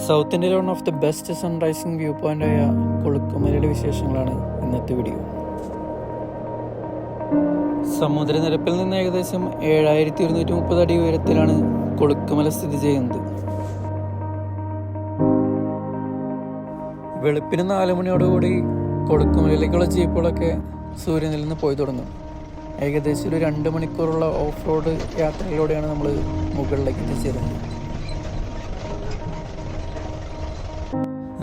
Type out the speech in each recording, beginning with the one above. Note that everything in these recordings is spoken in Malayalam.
സൗത്ത് ഇന്ത്യയിലെ one of the best sunrising view പോയിൻ്റായ കൊളുക്കുമലയുടെ വിശേഷങ്ങളാണ് ഇന്നത്തെ വീഡിയോ. സമുദ്രനിരപ്പിൽ നിന്ന് ഏകദേശം 7130 അടി ഉയരത്തിലാണ് കൊളുക്കുമല സ്ഥിതി ചെയ്യുന്നത്. വെളുപ്പിന് 4 മണിയോടുകൂടി കൊളുക്കുമലയിലേക്കുള്ള ജീപ്പുകളൊക്കെ സൂര്യനിൽ നിന്ന് പോയി തുടങ്ങും. ഏകദേശം ഒരു 2 മണിക്കൂറുള്ള ഓഫ് റോഡ് യാത്രയിലൂടെയാണ് നമ്മൾ മുകളിലേക്ക് എത്തിച്ചേരുന്നത്.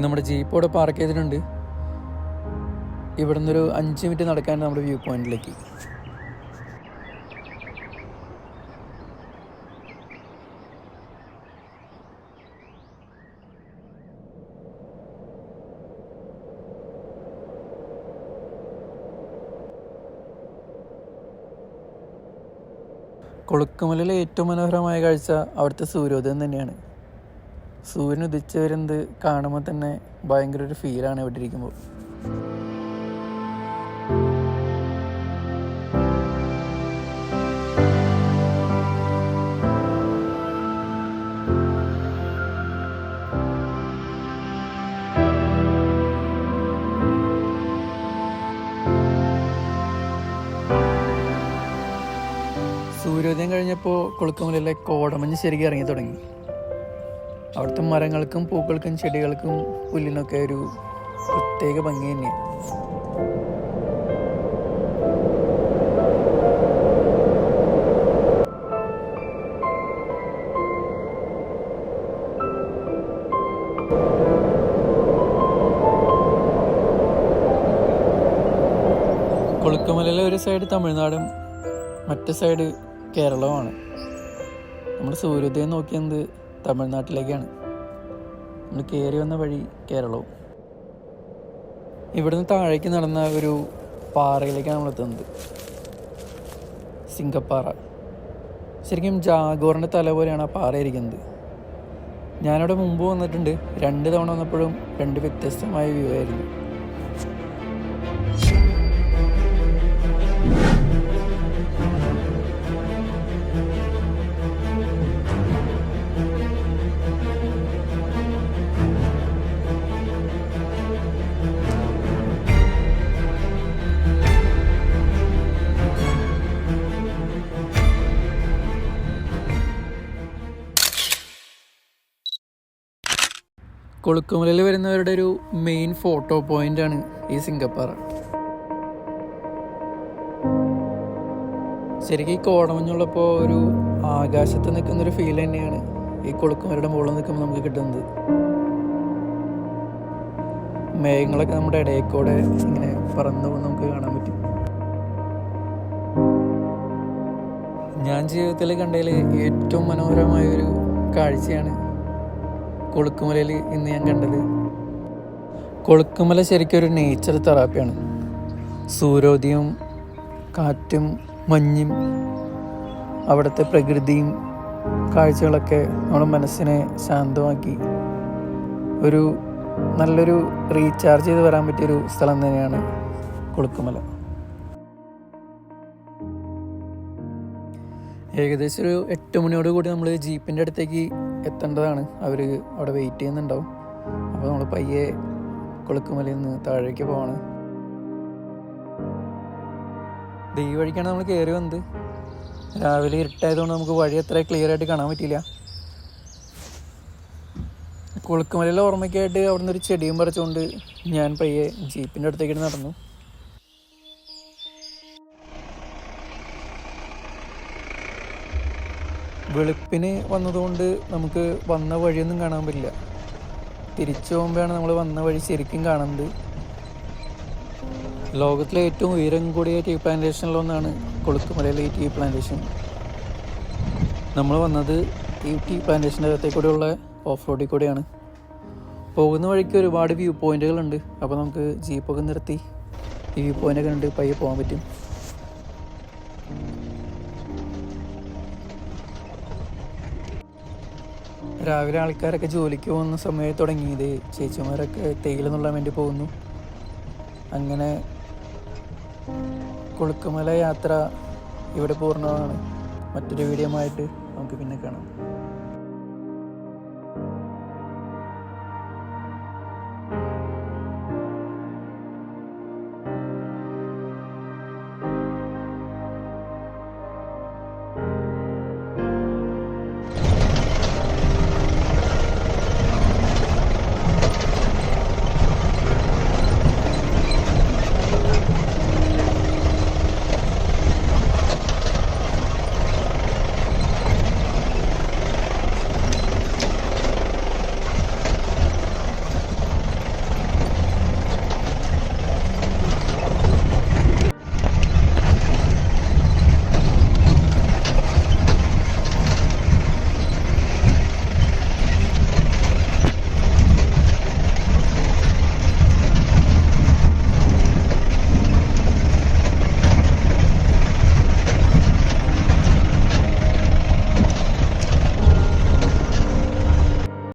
നമ്മുടെ ജീപ്പ് ഇവിടെ പാർക്ക് ചെയ്തിട്ടുണ്ട്. ഇവിടെ നിന്നൊരു 5 മിനിറ്റ് നടക്കാൻ നമ്മുടെ വ്യൂ പോയിന്റിലേക്ക്. കൊളുക്കുമലയിലെ ഏറ്റവും മനോഹരമായ കാഴ്ച അവിടുത്തെ സൂര്യോദയം തന്നെയാണ്. സൂര്യൻ ഉദിച്ചു വരുന്നത് കാണുമ്പോൾ തന്നെ ഭയങ്കര ഒരു ഫീലാണ് ഇവിടെ ഇരിക്കുമ്പോൾ. സൂര്യോദയം കഴിഞ്ഞപ്പോൾ കൊളുക്കുമലയിലെ കോടമഞ്ഞ് ശരിക്കും ഇറങ്ങി തുടങ്ങി. അവിടുത്തെ മരങ്ങൾക്കും പൂക്കൾക്കും ചെടികൾക്കും പുല്ലിനൊക്കെ ഒരു പ്രത്യേക ഭംഗി തന്നെയാണ്. കൊളുക്കുമലയിലെ ഒരു സൈഡ് തമിഴ്നാടും മറ്റേ സൈഡ് കേരളവുമാണ്. നമ്മൾ സൂര്യോദയം നോക്കിയത് തമിഴ്നാട്ടിലേക്കാണ്. നമ്മൾ കയറി വന്ന വഴി കേരളവും. ഇവിടുന്ന് താഴേക്ക് നടന്ന ഒരു പാറയിലേക്കാണ് നമ്മൾ എത്തുന്നത്. സിംഗപ്പാറ. ശരിക്കും ജാഗോറിൻ്റെ തല പോലെയാണ് ആ പാറ ഇരിക്കുന്നത്. ഞാനവിടെ മുമ്പ് വന്നിട്ടുണ്ട്. 2 തവണ വന്നപ്പോഴും 2 വ്യത്യസ്തമായ വ്യൂ ആയിരുന്നു. കൊളുക്കുമലയിൽ വരുന്നവരുടെ ഒരു മെയിൻ ഫോട്ടോ പോയിന്റാണ് ഈ സിംഗപ്പാറ. ശരിക്കും ഈ കോടമഞ്ഞുള്ളപ്പോൾ ഒരു ആകാശത്ത് നിൽക്കുന്നൊരു ഫീൽ തന്നെയാണ് ഈ കൊളുക്കുമലയുടെ മുകളിൽ നിൽക്കുമ്പോൾ നമുക്ക് കിട്ടുന്നത്. മേഘങ്ങളൊക്കെ നമ്മുടെ ഇടയിൽക്കൂടെ ഇങ്ങനെ പറന്നു പോകുന്ന നമുക്ക് കാണാൻ പറ്റും. ഞാൻ ജീവിതത്തിൽ കണ്ടതിൽ ഏറ്റവും മനോഹരമായൊരു കാഴ്ചയാണ് കൊളുക്കുമലയിൽ ഇന്ന് ഞാൻ കണ്ടത്. കൊളുക്കുമല ശരിക്കും ഒരു നേച്ചർ തെറാപ്പിയാണ്. സൂര്യോദയവും കാറ്റും മഞ്ഞും അവിടുത്തെ പ്രകൃതിയും കാഴ്ചകളൊക്കെ നമ്മുടെ മനസ്സിനെ ശാന്തമാക്കി ഒരു നല്ലൊരു റീചാർജ് ചെയ്ത് വരാൻ പറ്റിയൊരു സ്ഥലം തന്നെയാണ് കൊളുക്കുമല. ഏകദേശം ഒരു 8 മണിയോട് കൂടി നമ്മൾ ജീപ്പിൻ്റെ അടുത്തേക്ക് എത്തേണ്ടതാണ്. അവർ അവിടെ വെയിറ്റ് ചെയ്യുന്നുണ്ടാവും. അപ്പോൾ നമ്മൾ പയ്യെ കൊളുക്കുമലയിൽ നിന്ന് താഴേക്ക് പോവാണ്. ഈ വഴിക്കാണ് നമ്മൾ കയറി വന്നത്. രാവിലെ ഇരുട്ടായതുകൊണ്ട് നമുക്ക് വഴി അത്ര ക്ലിയർ ആയിട്ട് കാണാൻ പറ്റിയില്ല. കൊളുക്കുമലയിലെ ഓർമ്മയ്ക്കായിട്ട് അവിടെ നിന്ന് ഒരു ചെടിയും പറിച്ചുകൊണ്ട് ഞാൻ പയ്യെ ജീപ്പിൻ്റെ അടുത്തേക്ക് നടന്നു. വെളുപ്പിന് വന്നതുകൊണ്ട് നമുക്ക് വന്ന വഴിയൊന്നും കാണാൻ പറ്റില്ല. തിരിച്ചു പോകുമ്പോഴാണ് നമ്മൾ വന്ന വഴി ശരിക്കും കാണുന്നത്. ലോകത്തിലെ ഏറ്റവും ഉയരം കൂടിയ ടീ പ്ലാന്റേഷനിലൊന്നാണ് കൊളുക്കുമലയിലെ ഈ ടീ പ്ലാന്റേഷൻ. നമ്മൾ വന്നത് ഈ ടീ പ്ലാന്റേഷൻ്റെ അകത്തേ കൂടെയുള്ള ഓഫ് റോഡിൽ കൂടെയാണ്. പോകുന്ന വഴിക്ക് ഒരുപാട് വ്യൂ പോയിന്റുകളുണ്ട്. അപ്പോൾ നമുക്ക് ജീപ്പൊക്കെ നിർത്തി ഈ വ്യൂ പോയിൻ്റൊക്കെ ഉണ്ട് പയ്യെ പോകാൻ പറ്റും. രാവിലെ ആൾക്കാരൊക്കെ ജോലിക്ക് പോകുന്ന സമയത്ത് തുടങ്ങിയത്. ചേച്ചിമാരൊക്കെ തേയില നുള്ളാൻ വേണ്ടി പോകുന്നു. അങ്ങനെ കൊളുക്കുമല യാത്ര ഇവിടെ പൂർണ്ണമാണ്. മറ്റൊരു വീഡിയോ ആയിട്ട് നമുക്ക് പിന്നെ കാണാം.